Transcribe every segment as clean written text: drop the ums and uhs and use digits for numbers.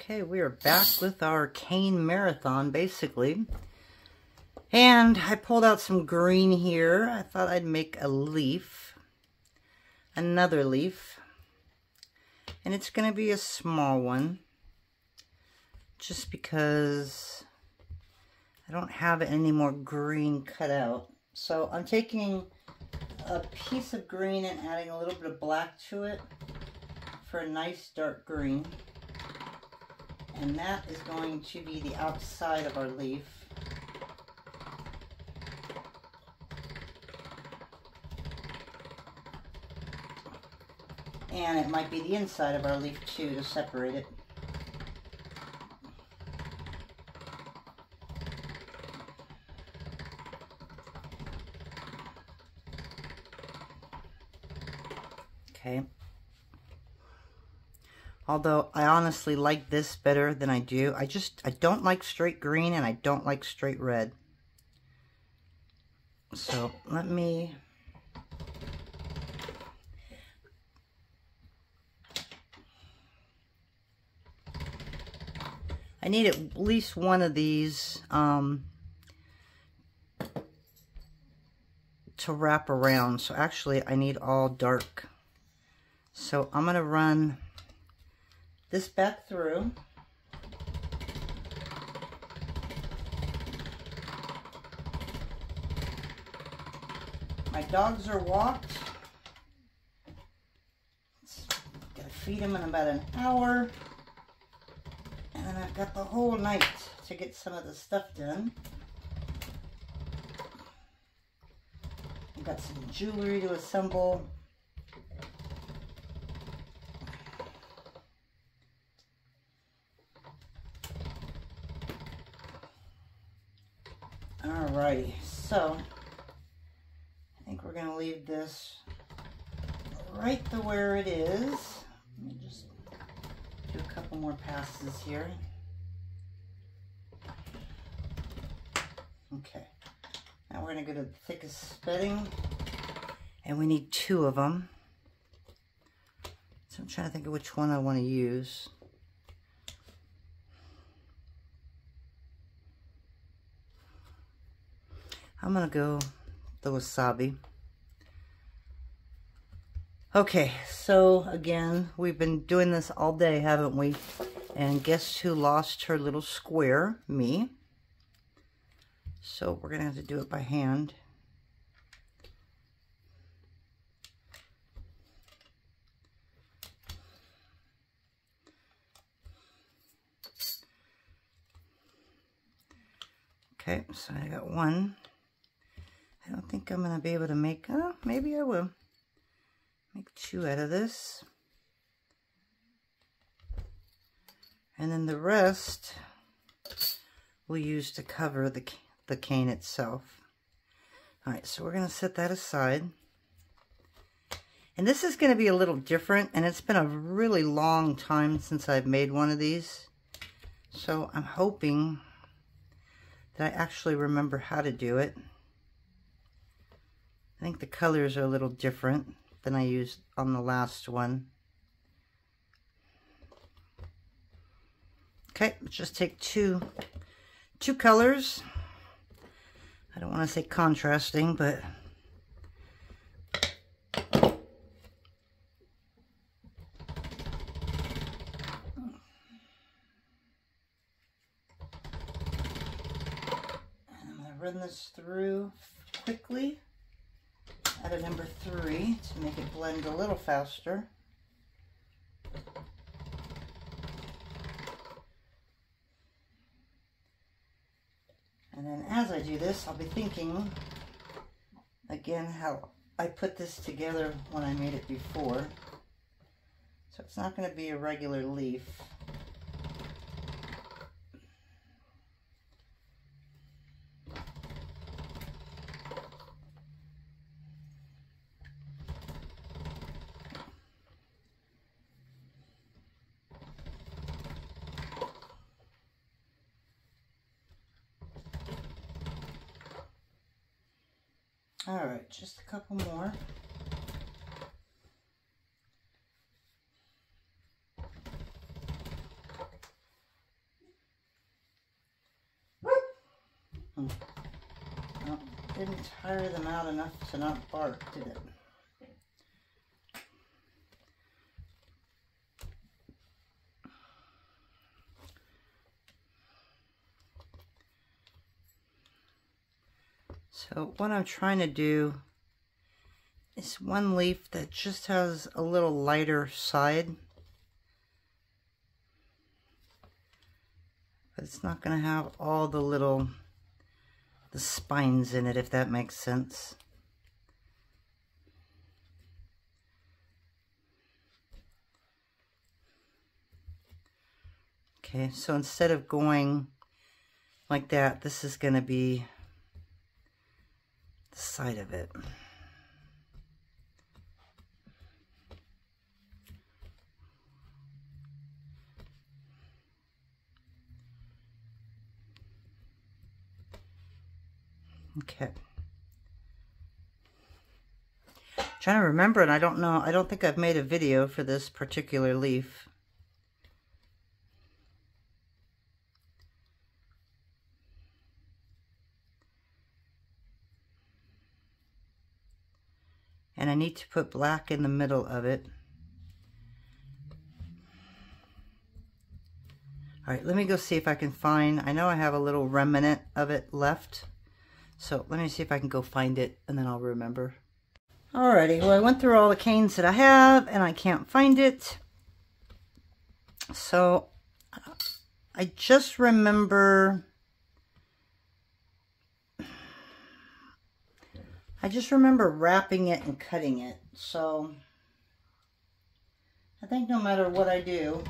Okay, we are back with our cane marathon, basically. And I pulled out some green here. I thought I'd make a leaf, another leaf. And it's going to be a small one, just because I don't have any more green cut out. So I'm taking a piece of green and adding a little bit of black to it for a nice dark green. And that is going to be the outside of our leaf. And it might be the inside of our leaf too, to separate it. Okay. Although I honestly like this better than I do. I don't like straight green and I don't like straight red. So let me... I need at least one of these to wrap around. So actually I need all dark. So I'm going to run this back through. My dogs are walked. Gotta feed them in about an hour. And then I've got the whole night to get some of the stuff done. I've got some jewelry to assemble. Alrighty, so I think we're going to leave this right to where it is. Let me just do a couple more passes here. Okay, now we're going to go to the thickest bedding, and we need 2 of them. So I'm trying to think of which one I want to use. I'm going to go the wasabi. Okay, so again, we've been doing this all day, haven't we? And guess who lost her little square? Me. So we're going to have to do it by hand. Okay, so I got one. I don't think I'm going to be able to make, oh, maybe I will. Make 2 out of this. And then the rest we'll use to cover the cane itself. Alright, so we're going to set that aside. And this is going to be a little different, and it's been a really long time since I've made one of these. So I'm hoping that I actually remember how to do it. I think the colors are a little different than I used on the last one. Okay, let's just take two colors. I don't want to say contrasting, but and I'm going to run this through quickly. Add a number 3 to make it blend a little faster. And then as I do this, I'll be thinking again how I put this together when I made it before. So it's not going to be a regular leaf. All right, just a couple more. didn't tire them out enough to not bark, did it? So what I'm trying to do is one leaf that just has a little lighter side. But it's not going to have all the spines in it, if that makes sense. Okay, so instead of going like that, this is going to be the side of it. Okay. Trying to remember, and I don't know, I don't think I've made a video for this particular leaf. And I need to put black in the middle of it. All right, let me go see if I can find, I know I have a little remnant of it left. So let me see if I can go find it and then I'll remember. Alrighty, well I went through all the canes that I have and I can't find it. So I just remember wrapping it and cutting it. So I think no matter what I do,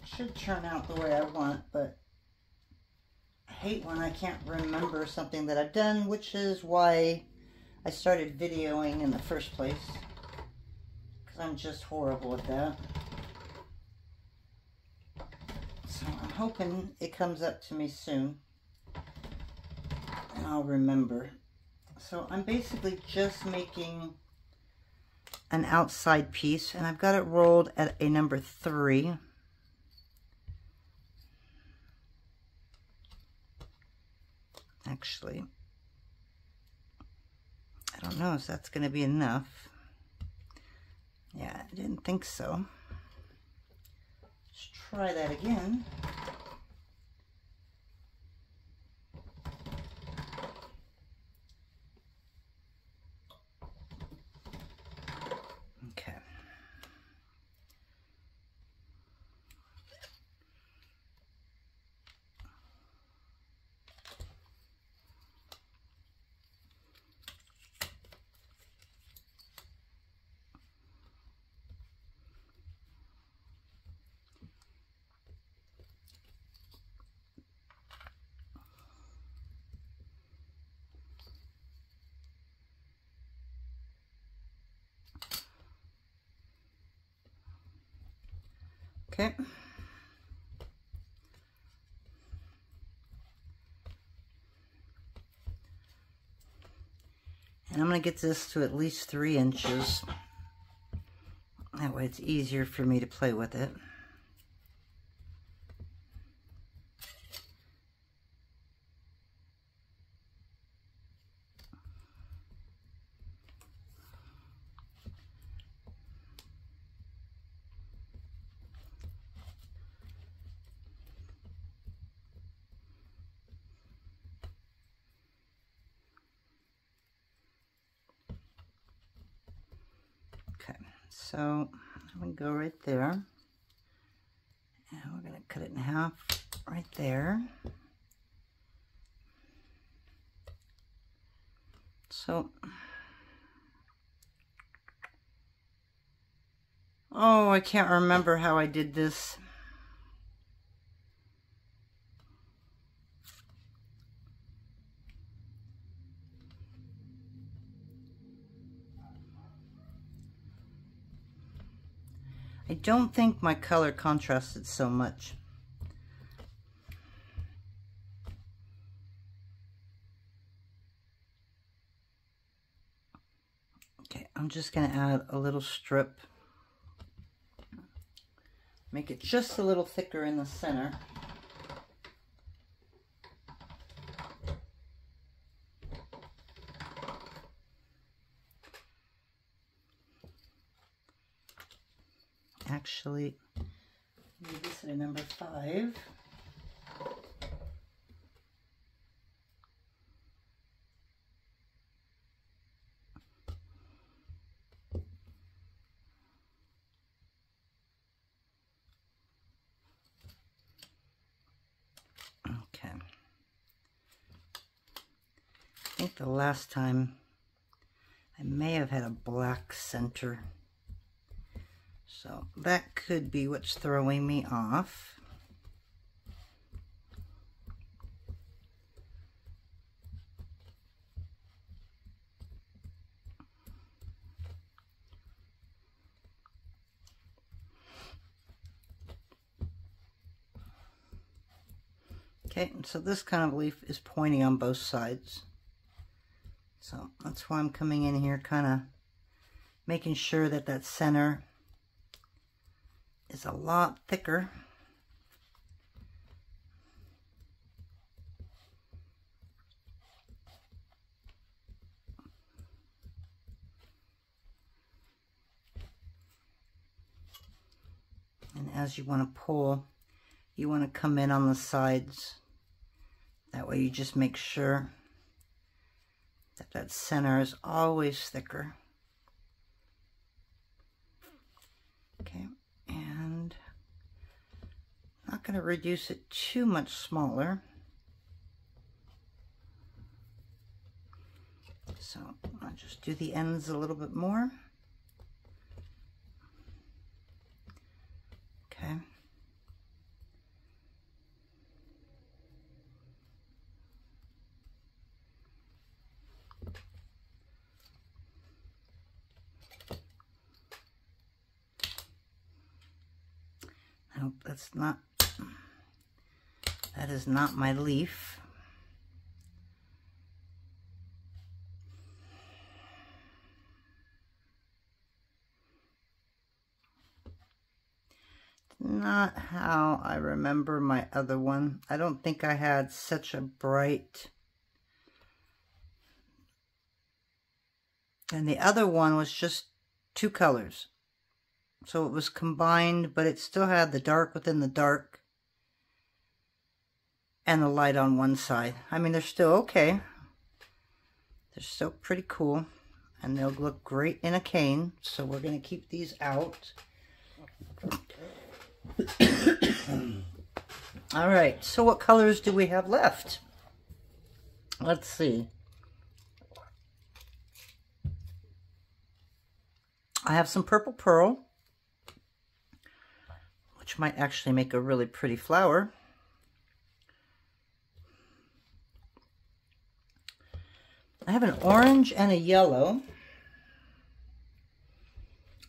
it should turn out the way I want, but I hate when I can't remember something that I've done, which is why I started videoing in the first place, because I'm just horrible at that. So I'm hoping it comes up to me soon and I'll remember. So I'm basically just making an outside piece, and I've got it rolled at a number 3. Actually, I don't know if that's going to be enough. Yeah, I didn't think so. Let's try that again. Okay. Okay. And I'm going to get this to at least 3 inches. That way it's easier for me to play with it. Okay, so I'm going to go right there, and we're going to cut it in half right there. So, oh, I can't remember how I did this. I don't think my color contrasted so much. Okay, I'm just going to add a little strip. Make it just a little thicker in the center. actually move this at a number 5. Okay. I think the last time I may have had a black center. So that could be what's throwing me off. Okay, so this kind of leaf is pointy on both sides. So that's why I'm coming in here, kind of making sure that that center is a lot thicker. And as you want to pull, you want to come in on the sides. That way you just make sure that that center is always thicker. Okay, and I'm not going to reduce it too much smaller. So I'll just do the ends a little bit more. Okay. Nope, that is not my leaf. Not how I remember my other one. I don't think I had such a bright... And the other one was just 2 colors. So it was combined, but it still had the dark within the dark and the light on one side. I mean, they're still okay. They're still pretty cool, and they'll look great in a cane. So we're going to keep these out. All right, so what colors do we have left? Let's see. I have some purple pearl, which might actually make a really pretty flower. I have an orange and a yellow.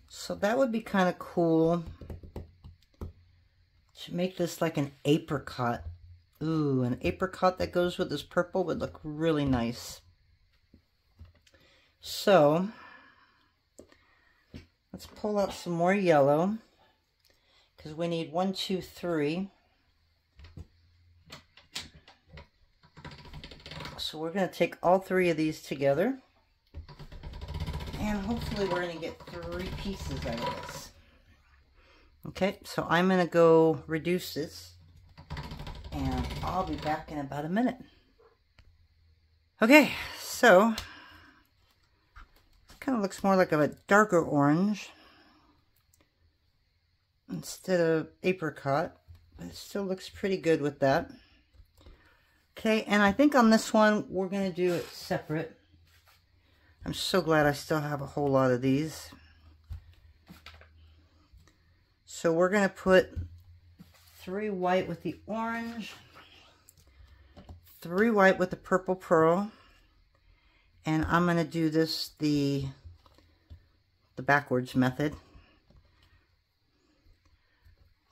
So that would be kind of cool to make this like an apricot. Ooh, an apricot that goes with this purple would look really nice. So let's pull out some more yellow, because we need 1, 2, 3. So we're going to take all 3 of these together, and hopefully we're going to get 3 pieces out of this. Okay, so I'm going to go reduce this, and I'll be back in about a minute. Okay, so it kind of looks more like a darker orange instead of apricot, but it still looks pretty good with that. Okay, and I think on this one we're going to do it separate. I'm so glad I still have a whole lot of these. So we're going to put 3 white with the orange, 3 white with the purple pearl, and I'm going to do this the backwards method,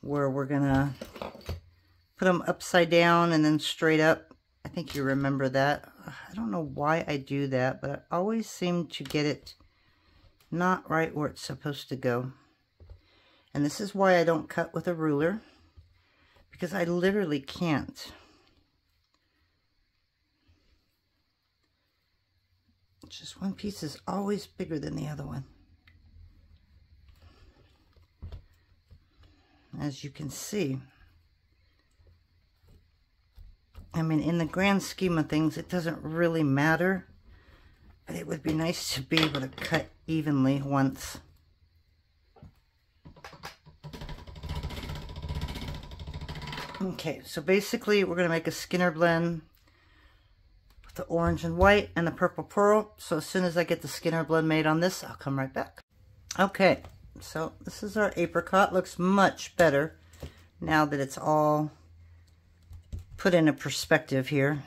where we're going to put them upside down and then straight up. I think you remember that. I don't know why I do that, but I always seem to get it not right where it's supposed to go. And this is why I don't cut with a ruler, because I literally can't. It's just one piece is always bigger than the other one. as you can see. I mean, in the grand scheme of things, it doesn't really matter, but it would be nice to be able to cut evenly once. Okay, so basically we're going to make a Skinner blend with the orange and white and the purple pearl. So as soon as I get the Skinner blend made on this, I'll come right back. Okay, so this is our apricot. Looks much better now that it's all put into perspective here.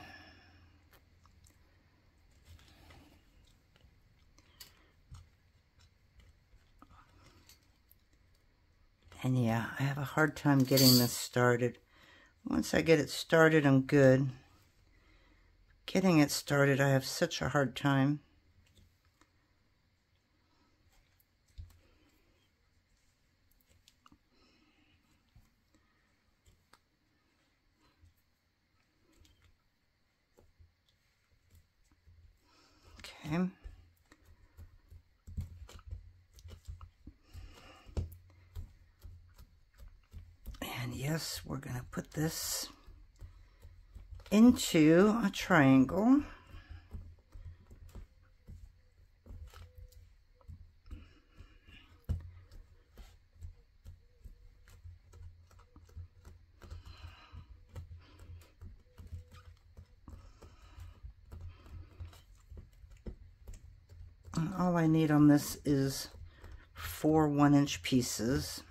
And yeah, I have a hard time getting this started. Once I get it started, I'm good. Getting it started, I have such a hard time. Okay. And yes, we're going to put this into a triangle. And all I need on this is 4 1-inch pieces.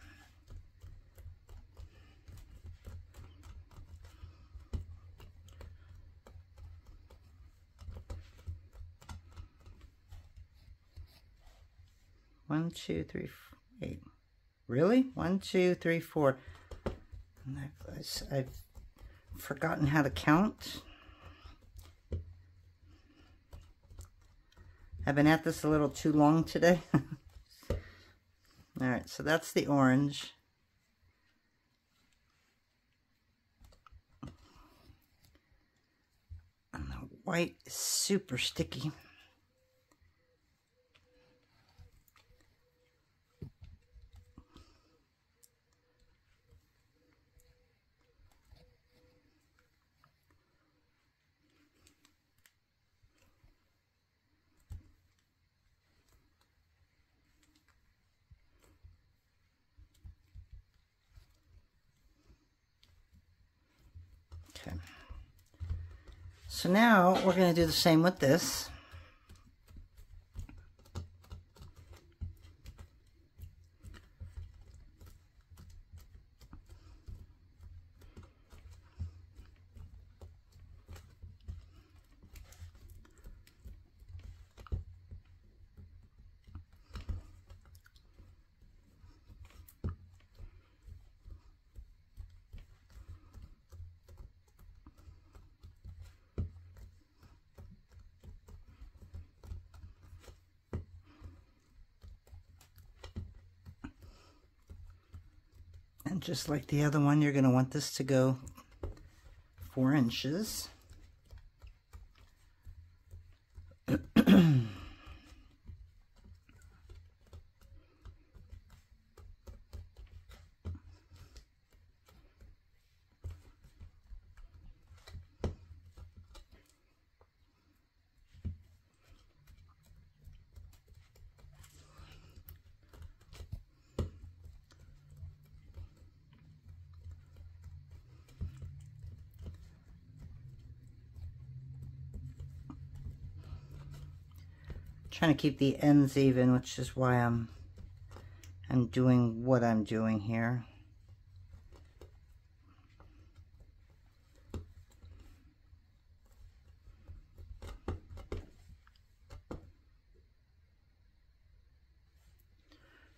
One, two, three, wait, really? 1, 2, 3, 4. And I've forgotten how to count. I've been at this a little too long today. All right, so that's the orange. And the white is super sticky. Okay. So now we're going to do the same with this. And just like the other one, you're going to want this to go 4 inches. Trying to keep the ends even, which is why I'm doing what I'm doing here.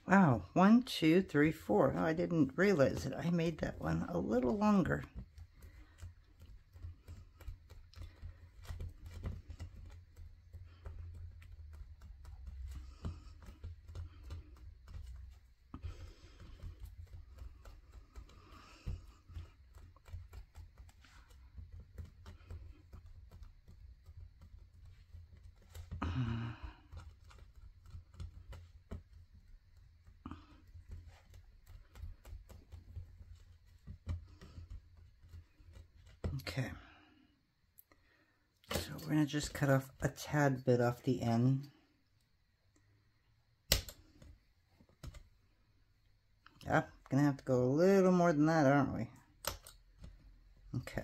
Wow, 1, 2, 3, 4. Oh, I didn't realize it. I made that one a little longer. Okay. So we're going to just cut off a tad bit off the end. Yep, gonna have to go a little more than that, aren't we? Okay.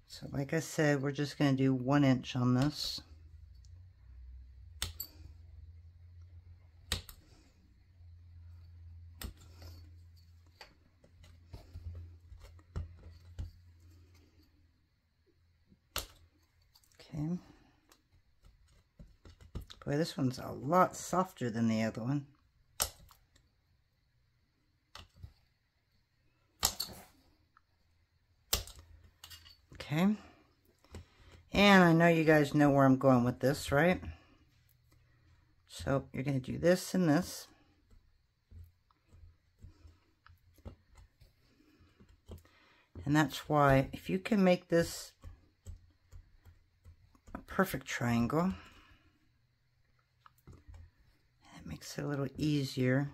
So like I said, we're just gonna do 1 inch on this. Okay. Boy, this one's a lot softer than the other one. Okay, and I know you guys know where I'm going with this, right? So you're going to do this and this. And that's why, if you can make this a perfect triangle, it makes it a little easier.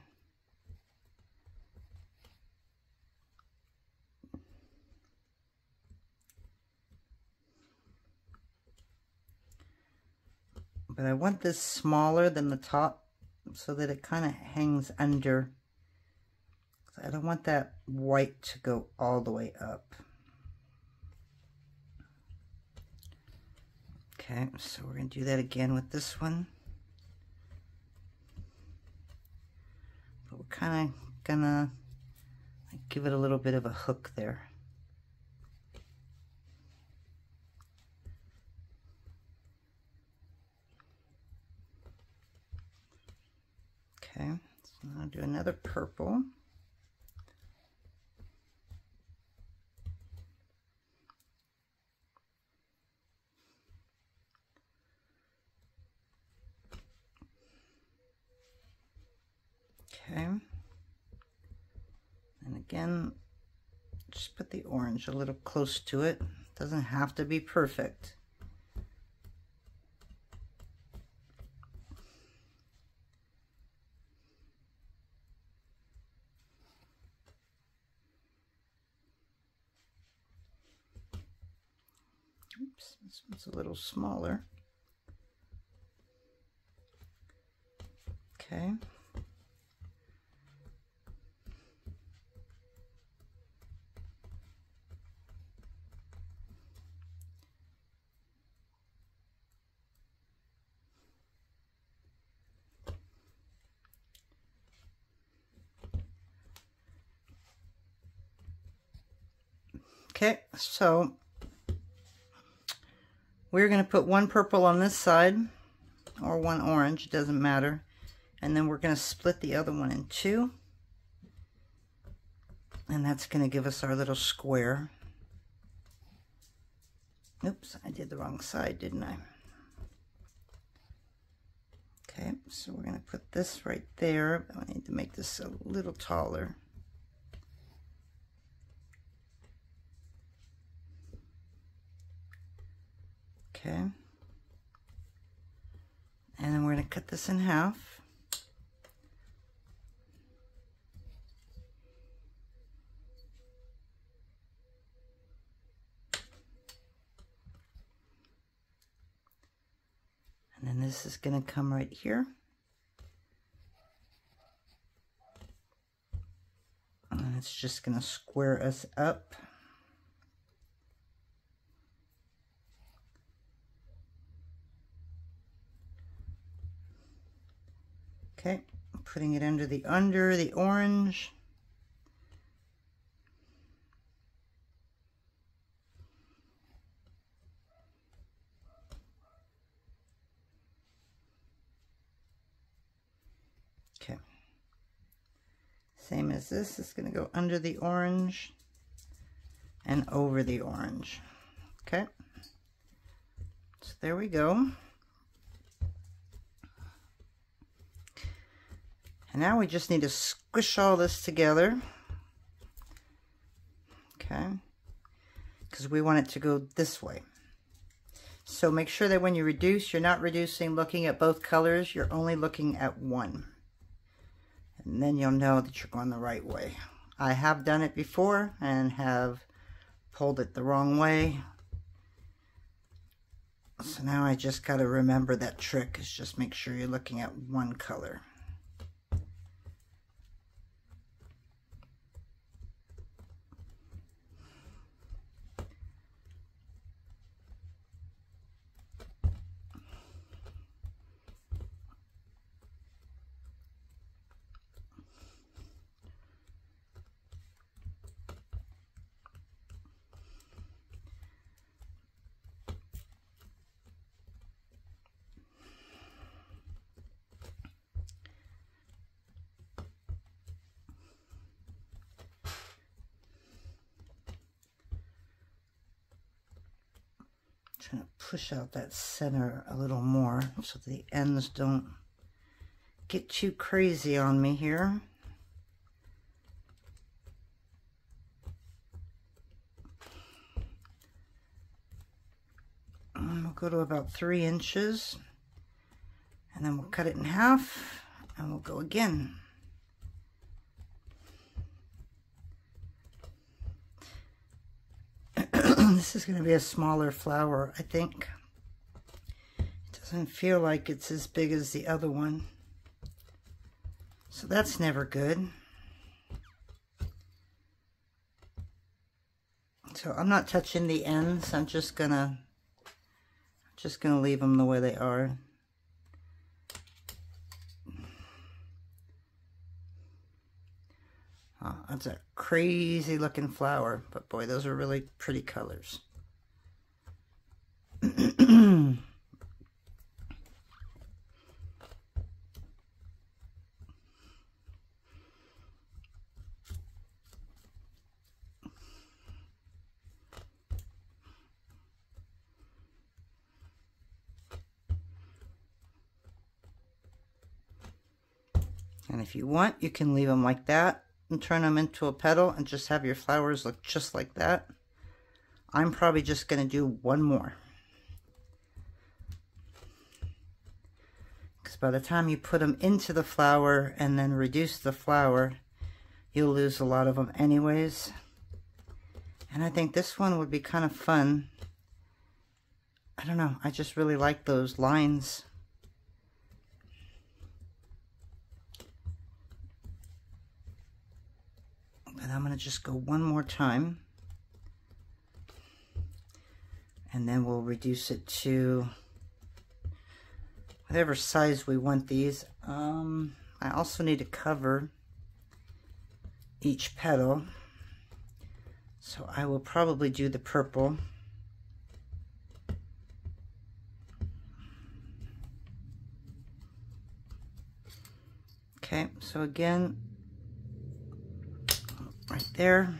But I want this smaller than the top so that it kind of hangs under. I don't want that white to go all the way up. Okay, so we're going to do that again with this one. But we're kind of gonna give it a little bit of a hook there. Okay, so I'll do another purple. Okay, and again, just put the orange a little close to it. Doesn't have to be perfect. Oops, this one's a little smaller. Okay. Okay, so we're going to put one purple on this side, or one orange, it doesn't matter. And then we're going to split the other one in two. And that's going to give us our little square. Oops, I did the wrong side, didn't I? Okay, so we're going to put this right there. I need to make this a little taller. Okay. And then we're going to cut this in half. And then this is going to come right here. And it's just going to square us up. Okay, putting it under the orange. Okay. Same as this, it's going to go under the orange and over the orange. Okay. So there we go. And now we just need to squish all this together, okay, because we want it to go this way. So make sure that when you reduce, you're not reducing looking at both colors, you're only looking at one. And then you'll know that you're going the right way. I have done it before and have pulled it the wrong way. So now I just got to remember that trick is just make sure you're looking at one color. Trying to push out that center a little more so the ends don't get too crazy on me here. And we'll go to about 3 inches, and then we'll cut it in half, and we'll go again. This is going to be a smaller flower, I think. It doesn't feel like it's as big as the other one, so that's never good. So I'm not touching the ends. I'm just gonna leave them the way they are. Oh, that's a crazy looking flower, but boy, those are really pretty colors. And if you want, you can leave them like that and turn them into a petal and just have your flowers look just like that. I'm probably just going to do one more, because by the time you put them into the flower and then reduce the flower, you'll lose a lot of them anyways. And I think this one would be kind of fun. I don't know, I just really like those lines. But I'm going to just go one more time, and then we'll reduce it to whatever size we want these. I also need to cover each petal, so I will probably do the purple. Okay, so again, right there.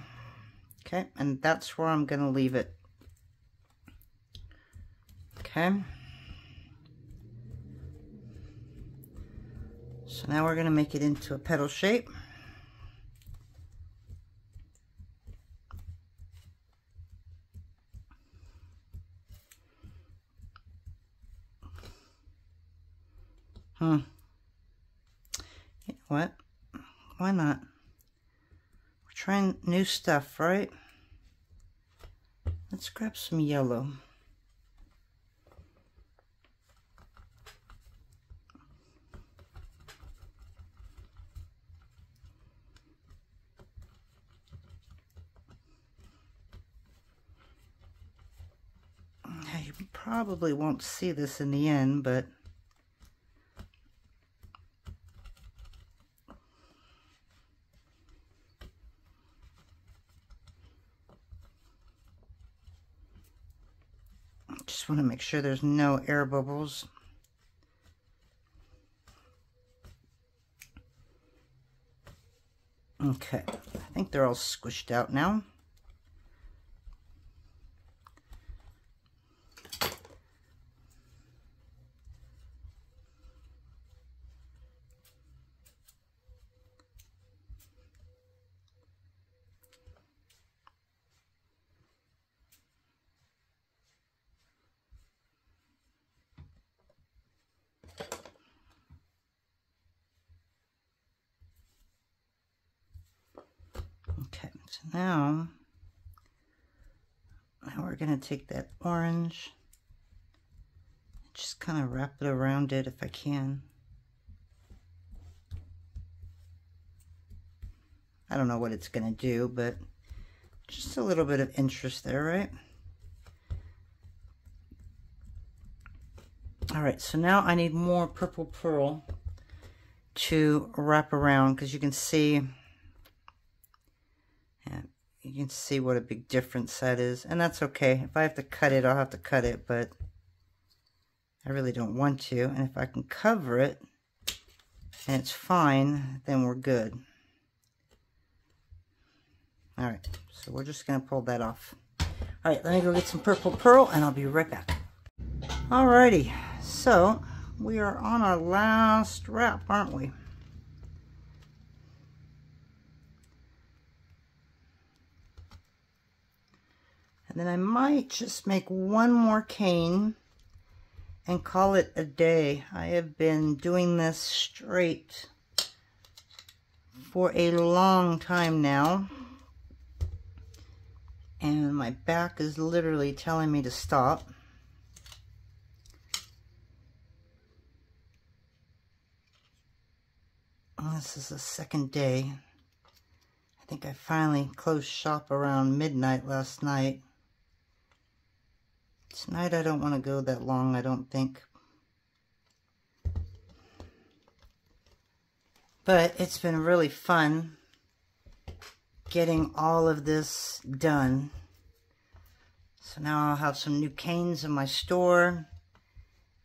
Okay, and that's where I'm going to leave it. Okay. So now we're going to make it into a petal shape. You know what? Why not? We're trying new stuff, right? Let's grab some yellow. You probably won't see this in the end, but just want to make sure there's no air bubbles. Okay, I think they're all squished out now. Okay, so now we're going to take that orange, just kind of wrap it around it if I can. I don't know what it's going to do, but just a little bit of interest there, right? All right, so now I need more purple pearl to wrap around, because you can see, yeah, you can see what a big difference that is. And that's okay. If I have to cut it, I'll have to cut it, but I really don't want to. And if I can cover it and it's fine, then we're good. All right, so we're just gonna pull that off. All right, let me go get some purple pearl and I'll be right back. Alrighty, so we are on our last wrap, aren't we? And then I might just make one more cane and call it a day. I have been doing this straight for a long time now, and my back is literally telling me to stop. And this is the second day. I think I finally closed shop around midnight last night. Tonight I don't want to go that long, I don't think. But it's been really fun getting all of this done. So now I'll have some new canes in my store.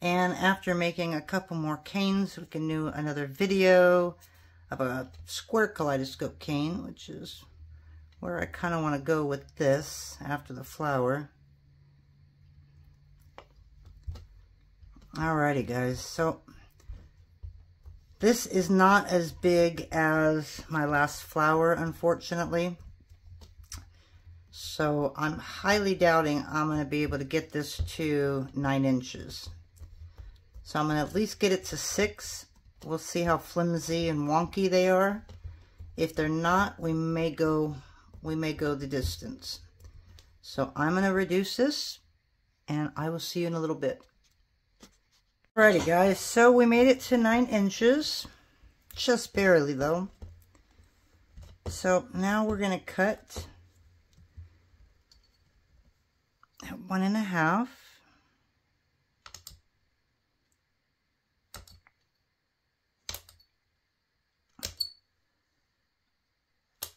And after making a couple more canes, we can do another video of a square kaleidoscope cane, which is where I kind of want to go with this after the flower. Alrighty guys, so this is not as big as my last flower, unfortunately. So I'm highly doubting I'm going to be able to get this to 9 inches. So I'm going to at least get it to 6. We'll see how flimsy and wonky they are. If they're not, we may go the distance. So I'm going to reduce this, and I will see you in a little bit. Alrighty guys, so we made it to 9 inches, just barely though. So now we're going to cut at 1.5.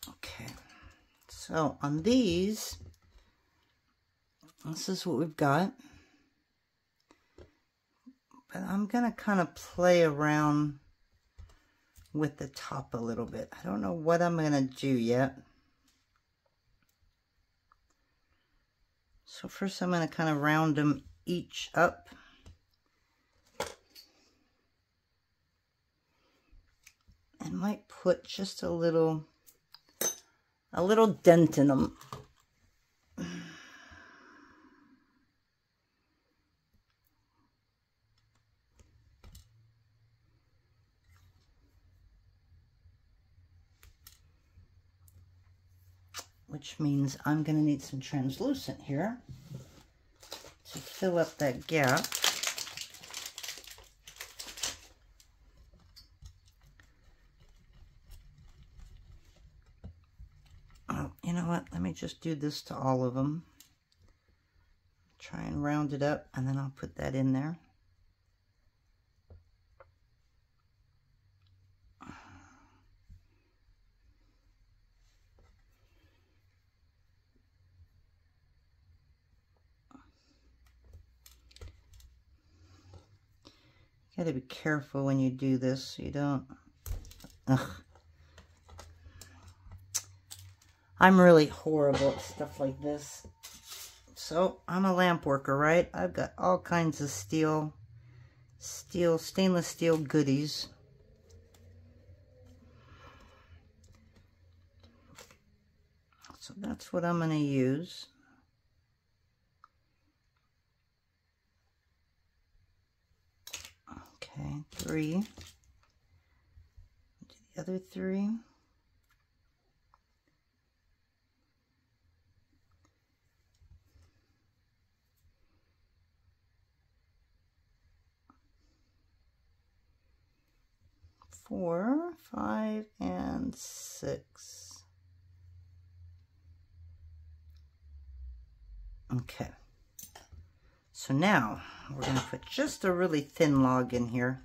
Okay, so on these, this is what we've got. But I'm going to kind of play around with the top a little bit. I don't know what I'm going to do yet. So first I'm going to kind of round them each up. And might put just a little dent in them. Which means I'm going to need some translucent here to fill up that gap. Oh, you know what? Let me just do this to all of them. Try and round it up, and then I'll put that in there. You gotta be careful when you do this so you don't. Ugh. I'm really horrible at stuff like this. So I'm a lamp worker, right? I've got all kinds of stainless steel goodies. So that's what I'm going to use. Okay, 3. Do the other 3. 4, 5, and 6. Okay. So now we're going to put just a really thin log in here.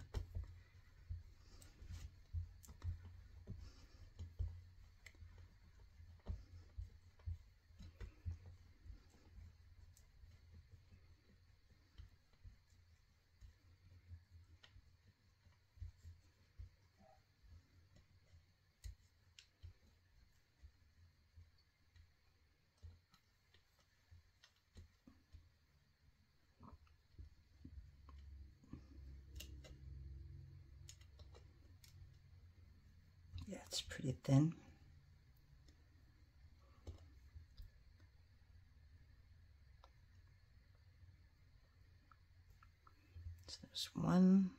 Yeah, it's pretty thin. So there's 1,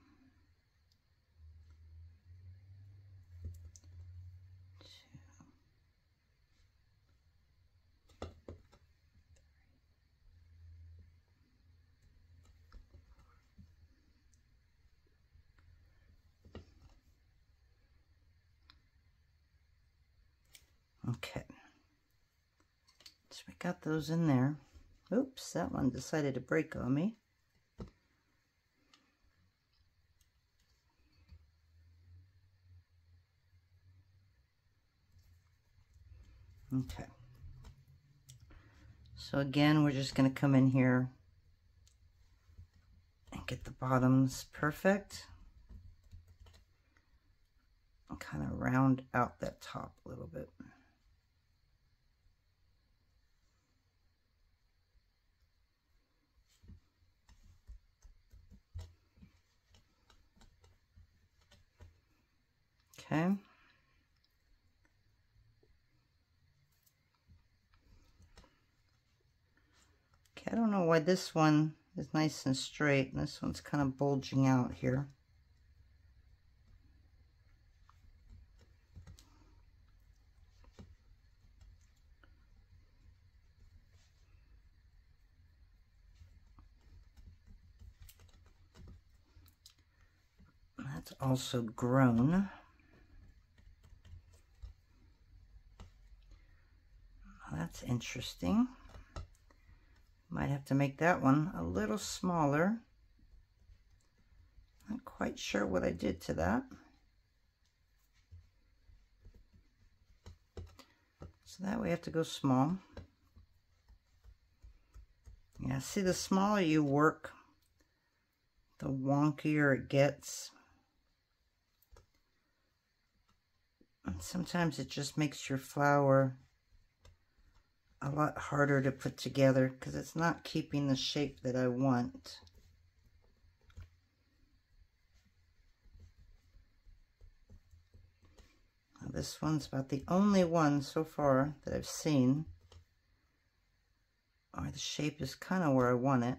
2, okay. So we got those in there. Oops, that one decided to break on me. Okay. So again, we're just going to come in here and get the bottoms perfect. And kind of round out that top a little bit. Okay. Okay, I don't know why this one is nice and straight and this one's kind of bulging out here. That's also grown. That's interesting. Might have to make that one a little smaller. Not quite sure what I did to that. So that we have to go small. Yeah, see, the smaller you work, the wonkier it gets. And sometimes it just makes your flower a lot harder to put together because it's not keeping the shape that I want. Now this one's about the only one so far that I've seen, or the shape is kind of where I want it.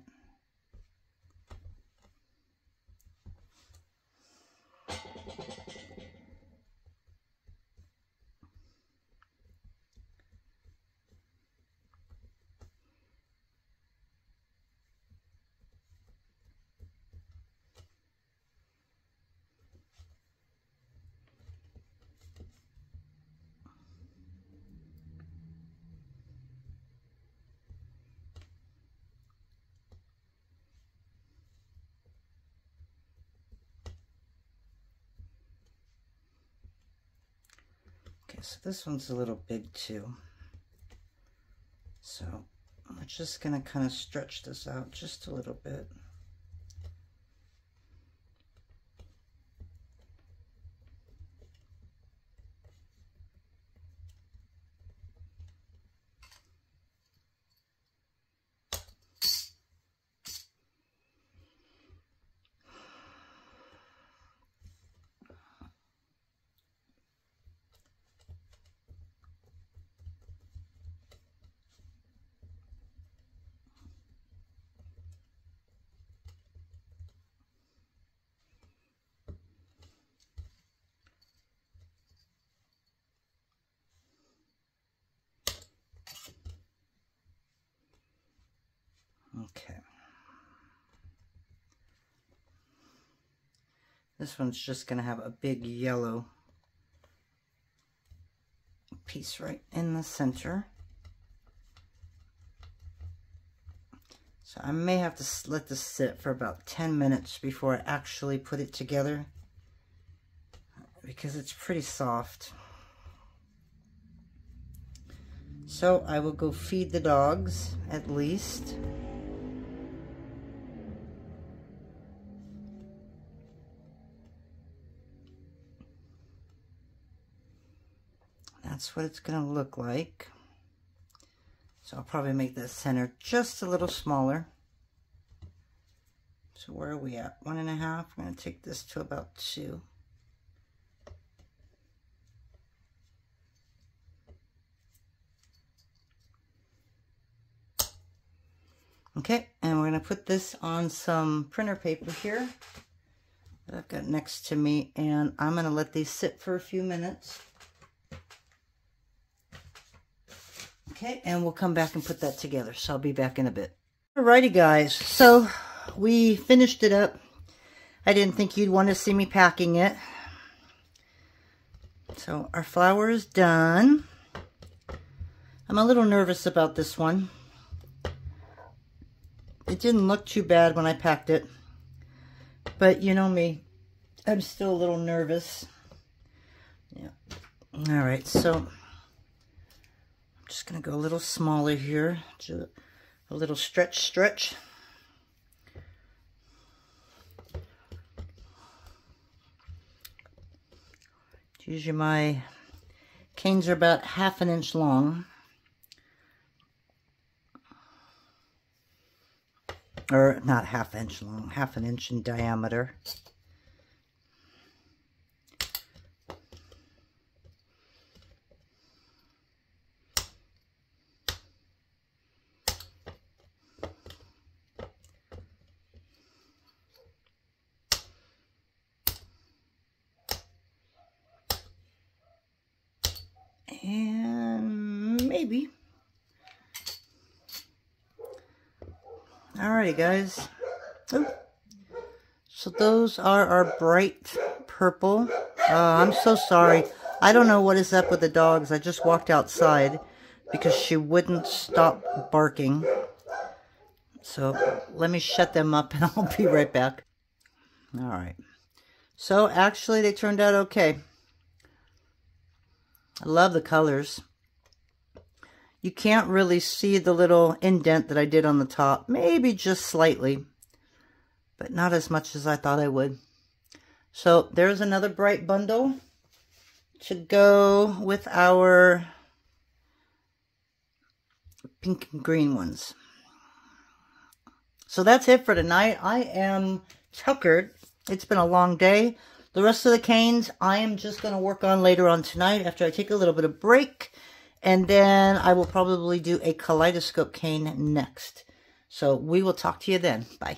Okay, so this one's a little big too. So I'm just going to kind of stretch this out just a little bit. Okay. This one's just going to have a big yellow piece right in the center. So I may have to let this sit for about 10 minutes before I actually put it together, because it's pretty soft. So I will go feed the dogs at least. That's what it's going to look like. So I'll probably make the center just a little smaller. So where are we at? 1.5. I'm going to take this to about 2. Okay, and we're going to put this on some printer paper here that I've got next to me, and I'm going to let these sit for a few minutes. Okay, and we'll come back and put that together, so I'll be back in a bit. Alrighty guys, so we finished it up. I didn't think you'd want to see me packing it. So our flower is done. I'm a little nervous about this one. It didn't look too bad when I packed it, but you know me, I'm still a little nervous. Yeah. Alright, so I'm just going to go a little smaller here. Just a little stretch. Usually my canes are about 1/2 inch long. Or not 1/2 inch long, 1/2 inch in diameter. And maybe. Alrighty guys. Ooh. So those are our bright purple. I'm so sorry. I don't know what is up with the dogs. I just walked outside because she wouldn't stop barking. So let me shut them up and I'll be right back. Alright. So actually they turned out okay. I love the colors. You can't really see the little indent that I did on the top. Maybe just slightly, but not as much as I thought I would. So there's another bright bundle to go with our pink and green ones. So that's it for tonight. I am tuckered. It's been a long day. The rest of the canes I am just going to work on later on tonight after I take a little bit of break. And then I will probably do a kaleidoscope cane next. So we will talk to you then. Bye.